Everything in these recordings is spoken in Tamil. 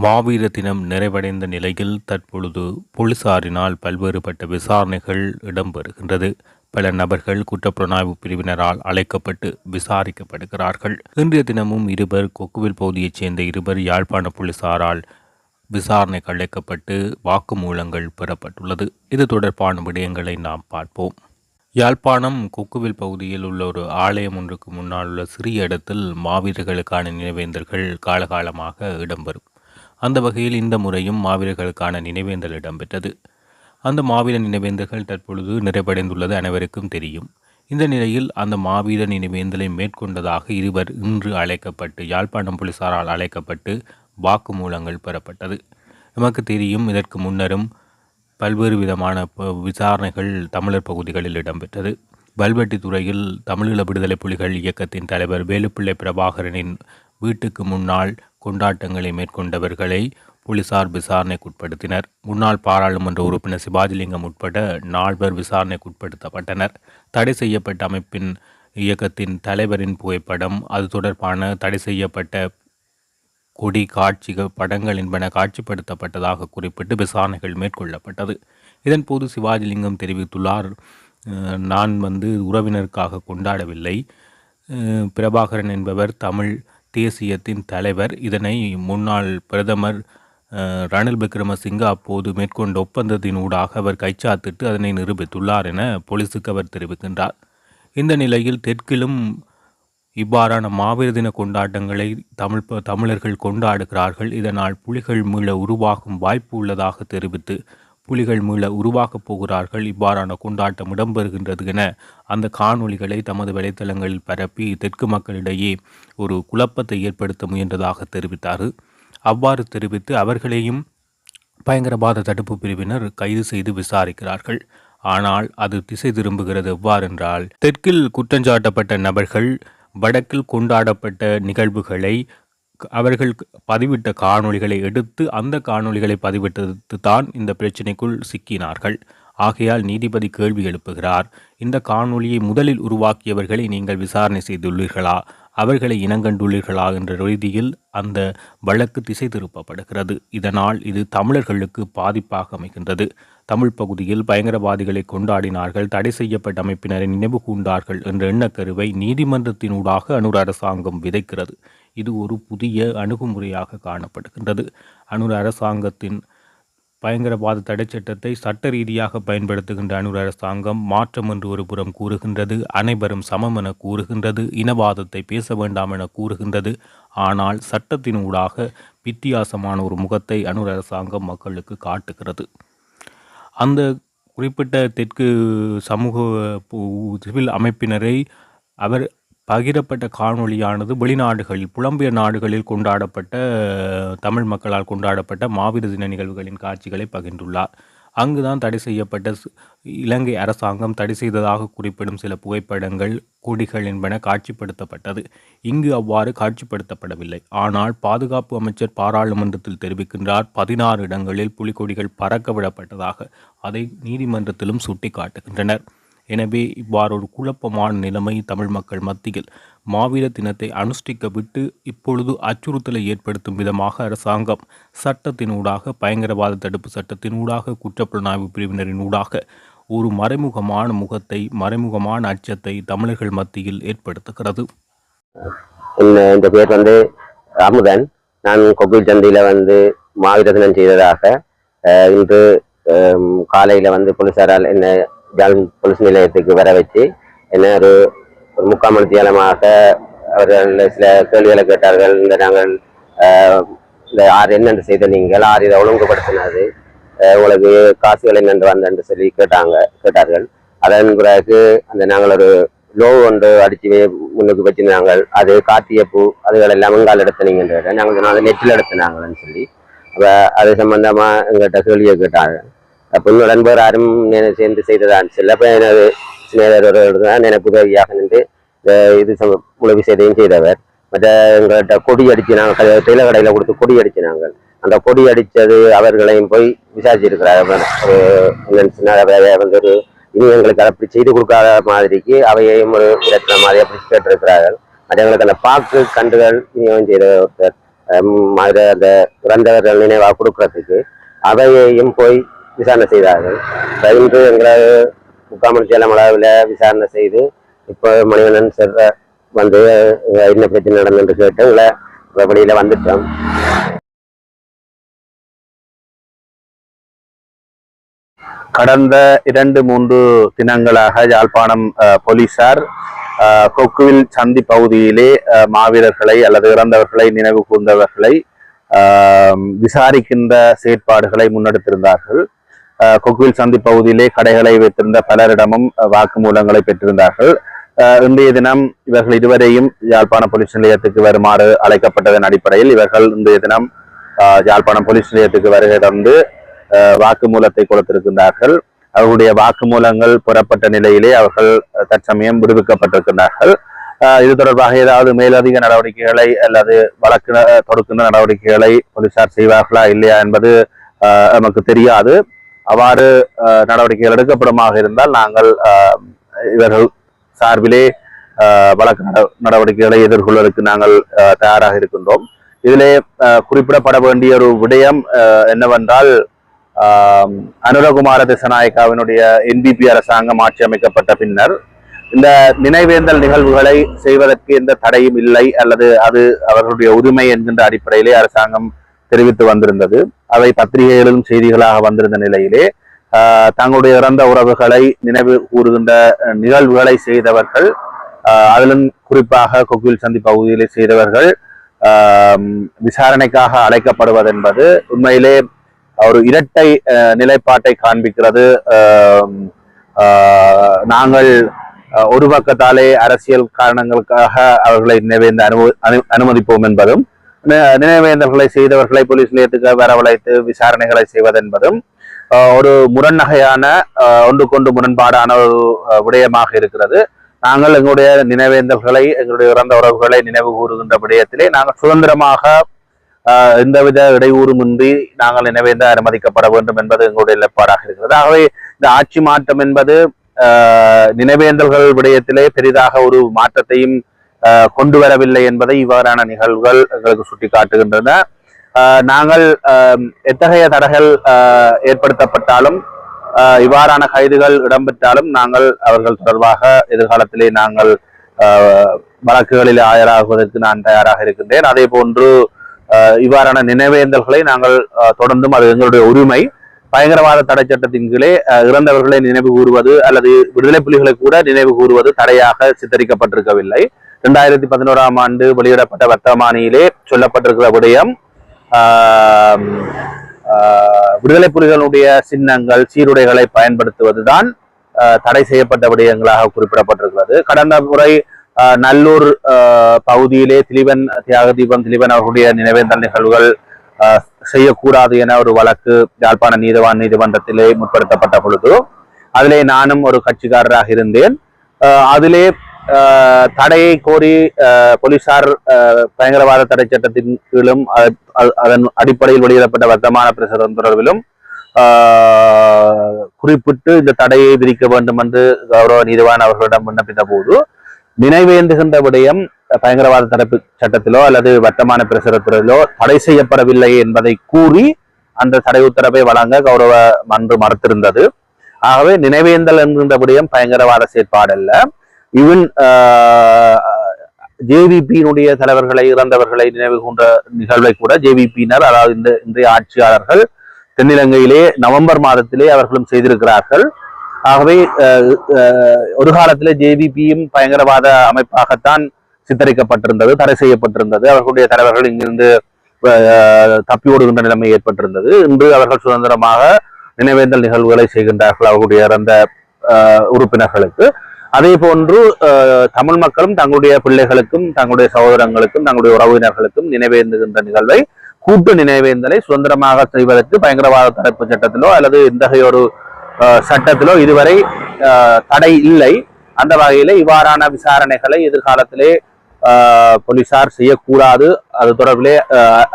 மாவீர தினம் நிறைவடைந்த நிலையில் தற்பொழுது போலீசாரினால் பல்வேறுபட்ட விசாரணைகள் இடம்பெறுகின்றது. பல நபர்கள் குற்றப்புலனாய்வு பிரிவினரால் அழைக்கப்பட்டு விசாரிக்கப்படுகிறார்கள். இன்றைய தினமும் இருவர் கொக்குவில் பகுதியைச் சேர்ந்த இருவர் யாழ்ப்பாண போலீசாரால் விசாரணைக்கு அழைக்கப்பட்டு வாக்குமூலங்கள் பெறப்பட்டுள்ளது. இது தொடர்பான விடயங்களை நாம் பார்ப்போம். யாழ்ப்பாணம் கொக்குவில் பகுதியில் உள்ள ஒரு ஆலயம் ஒன்றுக்கு முன்னால் உள்ள சிறிய இடத்தில் மாவீரர்களுக்கான நினைவேந்தல்கள் காலகாலமாக இடம்பெறும். அந்த வகையில் இந்த முறையும் மாவீரர்களுக்கான நினைவேந்தல் இடம்பெற்றது. அந்த மாவீர நினைவேந்தல்கள் தற்பொழுது நிறைவடைந்துள்ளது அனைவருக்கும் தெரியும். இந்த நிலையில் அந்த மாவீர நினைவேந்தலை மேற்கொண்டதாக இருவர் இன்று அழைக்கப்பட்டு யாழ்ப்பாணம் போலீசாரால் அழைக்கப்பட்டு வாக்குமூலங்கள் பெறப்பட்டது. நமக்கு தெரியும், இதற்கு முன்னரும் பல்வேறு விதமான விசாரணைகள் தமிழர் பகுதிகளில் இடம்பெற்றது. வல்வெட்டித்துறையில் தமிழீழ விடுதலை புலிகள் இயக்கத்தின் தலைவர் வேலுப்பிள்ளை பிரபாகரனின் வீட்டுக்கு முன்னால் கொண்டாட்டங்களை மேற்கொண்டவர்களை போலீசார் விசாரணைக்குட்படுத்தினர். முன்னாள் பாராளுமன்ற உறுப்பினர் சிவாஜிலிங்கம் உட்பட 4 விசாரணைக்குட்படுத்தப்பட்டனர். தடை செய்யப்பட்ட அமைப்பின் இயக்கத்தின் தலைவரின் புகைப்படம், அது தொடர்பான தடை செய்யப்பட்ட கொடி காட்சிகள், படங்கள் என்பன காட்சிப்படுத்தப்பட்டதாக குறிப்பிட்டு விசாரணைகள் மேற்கொள்ளப்பட்டது. இதன்போது சிவாஜிலிங்கம் தெரிவித்துள்ளார், நான் உறவினருக்காக கொண்டாடவில்லை. பிரபாகரன் என்பவர் தமிழ் தேசியத்தின் தலைவர். இதனை முன்னாள் பிரதமர் ரணில் விக்ரமசிங்க அப்போது மேற்கொண்ட ஒப்பந்தத்தின் ஊடாக அவர் கைச்சாத்திட்டு அதனை நிரூபித்துள்ளார் என போலீசுக்கு அவர் தெரிவிக்கின்றார். இந்த நிலையில் தெற்கிலும் இவ்வாறான மாவீர தின கொண்டாட்டங்களை தமிழர்கள் கொண்டாடுகிறார்கள். இதனால் புலிகள் மீள உருவாகும் வாய்ப்பு உள்ளதாக தெரிவித்து புலிகள் மீள உருவாக்கப் போகிறார்கள், இவ்வாறான கொண்டாட்டம் இடம்பெறுகின்றது என அந்த காணொளிகளை தமது வலைத்தளங்களில் பரப்பி தெற்கு மக்களிடையே ஒரு குழப்பத்தை ஏற்படுத்த முயன்றதாக தெரிவித்தார். அவ்வாறு தெரிவித்து அவர்களையும் பயங்கரவாத தடுப்பு பிரிவினர் கைது செய்து விசாரிக்கிறார்கள். ஆனால் அது திசை திரும்புகிறது. எவ்வாறென்றால், தெற்கில் குற்றஞ்சாட்டப்பட்ட நபர்கள் வடக்கில் கொண்டாடப்பட்ட நிகழ்வுகளை அவர்கள் பதிவிட்ட காணொளிகளை எடுத்து அந்த காணொளிகளை பதிவிட்டது தான் இந்த பிரச்சினைக்குள் சிக்கினார்கள். ஆகையால் நீதிபதி கேள்வி எழுப்புகிறார், இந்த காணொளியை முதலில் உருவாக்கியவர்களை நீங்கள் விசாரணை செய்துள்ளீர்களா, அவர்களை இனங்கண்டுள்ளீர்களா என்ற ரீதியில் அந்த வழக்கு திசை திருப்பப்படுகிறது. இதனால் இது தமிழர்களுக்கு பாதிப்பாக அமைகின்றது. தமிழ் பகுதியில் பயங்கரவாதிகளை கொண்டாடினார்கள், தடை செய்யப்பட்ட அமைப்பினரை நினைவு கூர்ந்தார்கள் என்ற எண்ணக்கருவை நீதிமன்றத்தினூடாக அனுர் அரசாங்கம் விதைக்கிறது. இது ஒரு புதிய அணுகுமுறையாக காணப்படுகின்றது. அனுர் அரசாங்கத்தின் பயங்கரவாத தடை சட்டத்தை சட்ட ரீதியாக பயன்படுத்துகின்ற அனுர் அரசாங்கம் மாற்றம் என்று ஒரு புறம் கூறுகின்றது, அனைவரும் சமம் என கூறுகின்றது, இனவாதத்தை பேச வேண்டாம் என கூறுகின்றது. ஆனால் சட்டத்தின் ஊடாக வித்தியாசமான ஒரு முகத்தை அனுர் அரசாங்கம் மக்களுக்கு காட்டுகிறது. அந்த குறிப்பிட்ட தெற்கு சமூக சிவில் அமைப்பினரை அவர் பகிரப்பட்ட காணொளியானது வெளிநாடுகளில் புலம்பெயர் நாடுகளில் கொண்டாடப்பட்ட தமிழ் மக்களால் கொண்டாடப்பட்ட மாவீர தின நிகழ்வுகளின் காட்சிகளை பகிர்ந்துள்ளார். அங்குதான் தடை செய்யப்பட்ட இலங்கை அரசாங்கம் தடை செய்ததாக குறிப்பிடும் சில புகைப்படங்கள், கொடிகள் என்பன காட்சிப்படுத்தப்பட்டது. இங்கு அவ்வாறு காட்சிப்படுத்தப்படவில்லை. ஆனால் பாதுகாப்பு அமைச்சர் பாராளுமன்றத்தில் தெரிவிக்கின்றார், 16 இடங்களில் புலிகொடிகள் பறக்க விடப்பட்டதாக. அதை நீதிமன்றத்திலும் சுட்டிக்காட்டுகின்றனர். எனவே இவ்வாறு ஒரு குழப்பமான நிலைமை தமிழ் மக்கள் மத்தியில் மாவீர தினத்தை அனுஷ்டிக்க விட்டு இப்பொழுது அச்சுறுத்தலை ஏற்படுத்தும் விதமாக அரசாங்கம் சட்டத்தினூடாக, பயங்கரவாத தடுப்பு சட்டத்தினூடாக, குற்றப்புலனாய்வு பிரிவினரின் ஊடாக ஒரு மறைமுகமான முகத்தை, மறைமுகமான அச்சத்தை தமிழர்கள் மத்தியில் ஏற்படுத்துகிறது. இந்த பேர் அமுதன். நான் கொக்குவில் சந்தையில் மாவீர தினம் செய்ததாக இன்று காலையில் போலீசாரால் என்ன ஜாழ் போலீஸ் நிலையத்துக்கு வர வச்சு என்ன ஒரு 3/4 மணி நேரமாக அவர்கள் சில கேள்விகளை கேட்டார்கள். நாங்கள் இந்த ஆறு என்னென்று செய்த நீங்கள், ஆறு இதை ஒழுங்குபடுத்தினது, உங்களுக்கு காசுகள் என்னென்று வந்தென்று சொல்லி கேட்டார்கள். அதன் பிறகு நாங்கள் ஒரு லோ ஒன்று அடித்து முன்னுக்கு வச்சிருந்தாங்க. அது காட்டிய பூ அதுகள் எல்லாம் எங்கால் எடுத்தனீங்கன்ற நாங்கள் அதை நெற்றில் எடுத்தினாங்கன்னு சொல்லி அது சம்பந்தமா எங்கள்கிட்ட கேள்வியை கேட்டாங்க. பொண்ணுடன் வேறு யாரும் சேர்ந்து செய்ததான் சில எனது சிநேகரோடு தான் எனக்கு உதவியாக நின்று இது முழு விஷயத்தையும் செய்தவர். மற்ற எங்கள்கிட்ட கொடி அடிச்சு நாங்கள் டெய்லர் கடையில் கொடுத்து கொடி அடிச்சு நாங்கள் அந்த கொடி அடித்தது அவர்களையும் போய் விசாரிச்சிருக்கிறார்கள். ஒரு இனி எங்களுக்கு அப்படி செய்து கொடுக்காத மாதிரிக்கு அவையையும் ஒரு இடத்துல மாதிரி அப்படி கேட்டிருக்கிறார்கள். அது எங்களுக்கு அந்த பாக்கு கன்றுகள் இனியும் செய்த ஒருத்தர் அந்த இறந்தவர்கள் நினைவாக கொடுக்கறதுக்கு அவையையும் போய் விசாரணை செய்தார்கள். இன்று எங்களை முக்காமணி சேலம் அளவில் விசாரணை செய்து இப்போ மணிவண்ணன் சார் வந்து என்ன பிரச்சனை நடந்துன்னு கேட்டு எங்களை வெளியில் வந்துட்டோம். கடந்த 2-3 தினங்களாக யாழ்ப்பாணம் போலீசார் கொக்குவில் சந்தி பகுதியிலே மாவீரர்களை அல்லது இறந்தவர்களை நினைவு கூர்ந்தவர்களை விசாரிக்கின்ற செயற்பாடுகளை முன்னெடுத்திருந்தார்கள். கொக்குவில் சந்தி பகுதியிலே கடைகளை வைத்திருந்த பலரிடமும் வாக்குமூலங்களை பெற்றிருந்தார்கள். இன்றைய தினம் இவர்கள் இருவரையும் யாழ்ப்பாணம் போலீஸ் நிலையத்துக்கு வருமாறு அழைக்கப்பட்டதன் அடிப்படையில் இவர்கள் இன்றைய தினம் யாழ்ப்பாணம் போலீஸ் நிலையத்துக்கு வருகை தந்து வாக்குமூலத்தை கொடுத்திருக்கின்றார்கள். அவர்களுடைய வாக்குமூலங்கள் பெறப்பட்ட நிலையிலே அவர்கள் தற்சமயம் விடுவிக்கப்பட்டிருக்கின்றார்கள். இது தொடர்பாக ஏதாவது மேலதிக நடவடிக்கைகளை அல்லது வழக்கு தொடுக்கின்ற நடவடிக்கைகளை போலீசார் செய்வார்களா இல்லையா என்பது நமக்கு தெரியாது. அவ்வாறு நடவடிக்கைகள் எடுக்கப்படுமாக இருந்தால் நாங்கள் இவர்கள் சார்பிலே வழக்கு நடவடிக்கைகளை எதிர்கொள்வதற்கு நாங்கள் தயாராக இருக்கின்றோம். இதிலே குறிப்பிடப்பட வேண்டிய ஒரு விடயம் என்னவென்றால், அனுரகுமார திசாநாயக்காவினுடைய NPP அரசாங்கம் ஆட்சி அமைக்கப்பட்ட பின்னர் இந்த நினைவேந்தல் நிகழ்வுகளை செய்வதற்கு எந்த தடையும் இல்லை அல்லது அது அவர்களுடைய உரிமை என்கின்ற அடிப்படையிலே அரசாங்கம் தெரிவித்து வந்திருந்தது. அவை பத்திரிகைகளிலும் செய்திகளாக வந்திருந்த நிலையிலே தங்களுடைய இறந்த உறவுகளை நினைவு கூறுகின்ற நிகழ்வுகளை செய்தவர்கள், அதிலும் குறிப்பாக கொக்குவில் சந்தி பகுதியிலே செய்தவர்கள் விசாரணைக்காக அழைக்கப்படுவது என்பது உண்மையிலே ஒரு இரட்டை நிலைப்பாட்டை காண்பிக்கிறது. நாங்கள் ஒரு பக்கத்தாலே அரசியல் காரணங்களுக்காக அவர்களை நினைவேந்த அனுமதிப்போம் என்பதும், நினைவேந்தல்களை செய்தவர்களை போலீஸ் நிலையத்துக்கு வரவழைத்து விசாரணைகளை செய்வதென்பதும் ஒரு முரண்நகையான ஒன்றுக்கொண்டு முரண்பாடான ஒரு விடயமாக இருக்கிறது. நாங்கள் எங்களுடைய நினைவேந்தல்களை, எங்களுடைய இறந்த உறவுகளை நினைவு கூறுகின்ற விடயத்திலே நாங்கள் சுதந்திரமாக எந்தவித இடையூறுமின்றி நாங்கள் நினைவேந்த அனுமதிக்கப்பட வேண்டும் என்பது எங்களுடைய நிலைப்பாடாக இருக்கிறது. ஆகவே இந்த ஆட்சி மாற்றம் என்பது நினைவேந்தல்கள் விடயத்திலே பெரிதாக ஒரு மாற்றத்தையும் கொண்டு வரவில்லை என்பதை இவ்வாறான நிகழ்வுகள் எங்களுக்கு சுட்டி காட்டுகின்றன. நாங்கள் எத்தகைய தடைகள் ஏற்படுத்தப்பட்டாலும், இவ்வாறான கைதுகள் இடம்பெற்றாலும் நாங்கள் அவர்கள் தொடர்பாக எதிர்காலத்திலே நாங்கள் வழக்குகளில் ஆஜராகுவதற்கு நான் தயாராக இருக்கின்றேன். அதே போன்று இவ்வாறான நினைவேந்தல்களை நாங்கள் தொடர்ந்தும், அது எங்களுடைய உரிமை. பயங்கரவாத தடை சட்டத்தின் கீழே இறந்தவர்களை நினைவு கூறுவது அல்லது விடுதலை புலிகளை கூட நினைவு கூறுவது தடையாக சித்தரிக்கப்பட்டிருக்கவில்லை. 2011ஆம் ஆண்டு வெளியிடப்பட்ட வர்த்தமானியிலே சொல்லப்பட்டிருக்கிற விடயம், விடுதலை புலிகளுடைய சின்னங்கள், சீருடைகளை பயன்படுத்துவதுதான் தடை செய்யப்பட்ட விடயங்களாக குறிப்பிடப்பட்டிருக்கிறது. கடந்த முறை நல்லூர் பகுதியிலே தியாகதீபம் திலீபன் அவர்களுடைய நினைவேந்தல் நிகழ்வுகள் செய்யக்கூடாது என ஒரு வழக்கு யாழ்ப்பாண நீதவான் நீதிமன்றத்திலே முற்படுத்தப்பட்ட பொழுது அதிலே நானும் ஒரு கட்சிக்காரராக இருந்தேன். அதிலே தடையை கோரி போலீசார் பயங்கரவாத தடை சட்டத்தின் கீழும் அதன் அடிப்படையில் வெளியிடப்பட்ட வர்த்தமான பிரசுரம் தொடர்பிலும் குறிப்பிட்டு இந்த தடையை விதிக்க வேண்டும் என்று கௌரவ நீதிவான் அவர்களிடம் விண்ணப்பித்த போது, நினைவேந்துகின்ற விடயம் பயங்கரவாத தடுப்பு சட்டத்திலோ அல்லது வர்த்தமான பிரசுரத்திலோ தடை செய்யப்படவில்லை என்பதை கூறி அந்த தடை உத்தரவை வழங்க கௌரவ மன்று மறுத்திருந்தது. ஆகவே நினைவேந்தல் என்கின்ற விடயம் பயங்கரவாத செயற்பாடு அல்ல. ஈவன் ஜேவிபியினுடைய தலைவர்களை, இறந்தவர்களை நினைவு கூன்ற நிகழ்வை கூட ஜேவிபியினர், அதாவது இன்றைய ஆட்சியாளர்கள் தென்னிலங்கையிலே நவம்பர் மாதத்திலே அவர்களும் செய்திருக்கிறார்கள். ஆகவே ஒரு காலத்திலே ஜேவிபியும் பயங்கரவாத அமைப்பாகத்தான் சித்தரிக்கப்பட்டிருந்தது, தடை செய்யப்பட்டிருந்தது. அவர்களுடைய தலைவர்கள் இங்கிருந்து தப்பி ஓடுகின்ற நிலைமை ஏற்பட்டிருந்தது. இன்று அவர்கள் சுதந்திரமாக நினைவேந்தல் நிகழ்வுகளை செய்கின்றார்கள் அவர்களுடைய இறந்த உறுப்பினர்களுக்கு. அதே போன்று தமிழ் மக்களும் தங்களுடைய பிள்ளைகளுக்கும், தங்களுடைய சகோதரங்களுக்கும், தங்களுடைய உறவினர்களுக்கும் நினைவேந்துகின்ற நிகழ்வை, கூட்டு நினைவேந்தலை சுதந்திரமாக செய்வதற்கு பயங்கரவாத தடுப்பு சட்டத்திலோ அல்லது இத்தகைய ஒரு சட்டத்திலோ இதுவரை தடை இல்லை. அந்த வகையில இவ்வாறான விசாரணைகளை எதிர்காலத்திலே போலீசார் செய்யக்கூடாது. அது தொடர்பிலே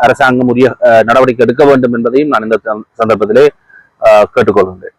அரசாங்கம் உரிய நடவடிக்கை எடுக்க வேண்டும் என்பதையும் நான் இந்த சந்தர்ப்பத்திலே கேட்டுக்கொள்கின்றேன்.